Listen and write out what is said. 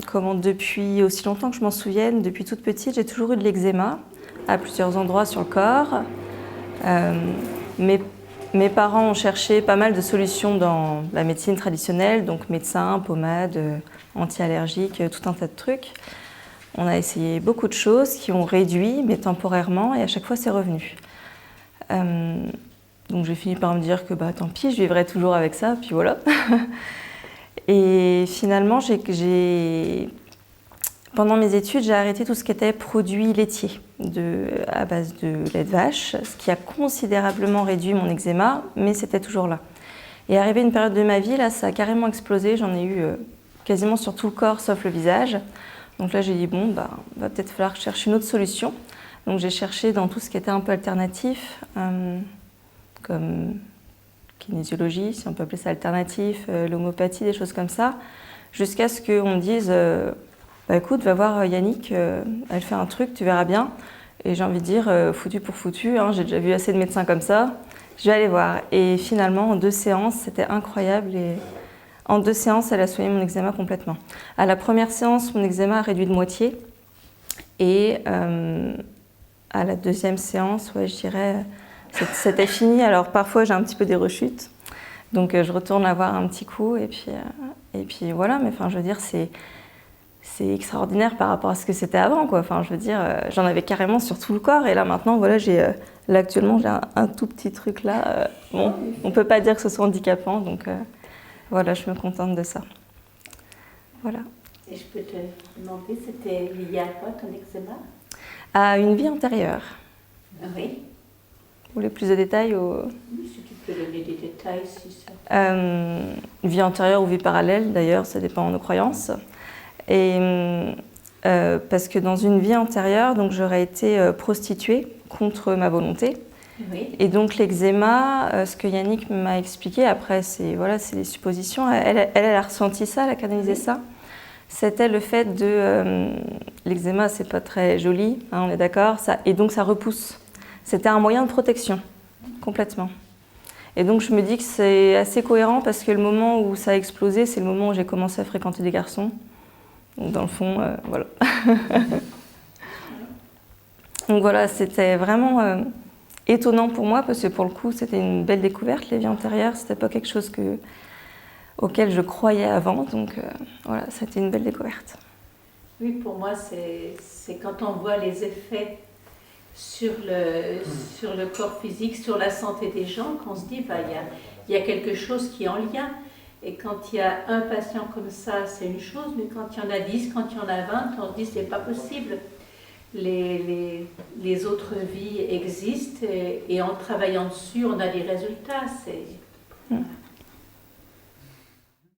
comment depuis aussi longtemps que je m'en souvienne, depuis toute petite, j'ai toujours eu de l'eczéma à plusieurs endroits sur le corps. Mes parents ont cherché pas mal de solutions dans la médecine traditionnelle, donc médecins, pommades, anti-allergiques, tout un tas de trucs. On a essayé beaucoup de choses qui ont réduit, mais temporairement, et à chaque fois c'est revenu. Donc j'ai fini par me dire que tant pis, je vivrai toujours avec ça, puis voilà. Et finalement, pendant mes études, j'ai arrêté tout ce qui était produits laitiers à base de lait de vache, ce qui a considérablement réduit mon eczéma, mais c'était toujours là. Et arrivé une période de ma vie, là, ça a carrément explosé. J'en ai eu quasiment sur tout le corps, sauf le visage. Donc là, j'ai dit, bon, va peut-être falloir que je cherche une autre solution. Donc j'ai cherché dans tout ce qui était un peu alternatif, comme kinésiologie, si on peut appeler ça alternatif, l'homéopathie, des choses comme ça, jusqu'à ce qu'on me dise écoute, va voir Yannick, elle fait un truc, tu verras bien. Et j'ai envie de dire, foutu pour foutu, hein, j'ai déjà vu assez de médecins comme ça, je vais aller voir. Et finalement, en 2 séances, c'était incroyable. Et en 2 séances, elle a soigné mon eczéma complètement. À la première séance, mon eczéma a réduit de moitié. Et à la 2e séance, ouais, je dirais, c'était fini. Alors parfois, j'ai un petit peu des rechutes. Donc je retourne la voir un petit coup. Et puis voilà, mais enfin, je veux dire, c'est extraordinaire par rapport à ce que c'était avant, quoi. Enfin, je veux dire, j'en avais carrément sur tout le corps. Et là, maintenant, voilà, actuellement, j'ai un tout petit truc là. Bon, on ne peut pas dire que ce soit handicapant. Donc voilà, je me contente de ça. Voilà. Et je peux te demander, c'était lié à quoi ton eczéma? À une vie antérieure. Oui. Vous voulez plus de détails Oui, si tu peux donner des détails, si ça. Vie antérieure ou vie parallèle, d'ailleurs, ça dépend de nos croyances. Et parce que dans une vie antérieure, donc j'aurais été prostituée contre ma volonté. Oui. Et donc l'eczéma, ce que Yannick m'a expliqué, après c'est des suppositions, elle a ressenti ça, elle a canalisé ça. C'était le fait de... l'eczéma, c'est pas très joli, hein, on est d'accord, et donc ça repousse. C'était un moyen de protection, complètement. Et donc je me dis que c'est assez cohérent parce que le moment où ça a explosé, c'est le moment où j'ai commencé à fréquenter des garçons. Donc dans le fond, voilà. Donc voilà, c'était vraiment étonnant pour moi parce que pour le coup, c'était une belle découverte, les vies antérieures. C'était pas quelque chose auquel je croyais avant. Donc voilà, c'était une belle découverte. Oui, pour moi, c'est quand on voit les effets sur le corps physique, sur la santé des gens, qu'on se dit, il y a quelque chose qui est en lien. Et quand il y a un patient comme ça, c'est une chose, mais quand il y en a 10, quand il y en a 20, on se dit, c'est pas possible. Les autres vies existent et en travaillant dessus, on a des résultats.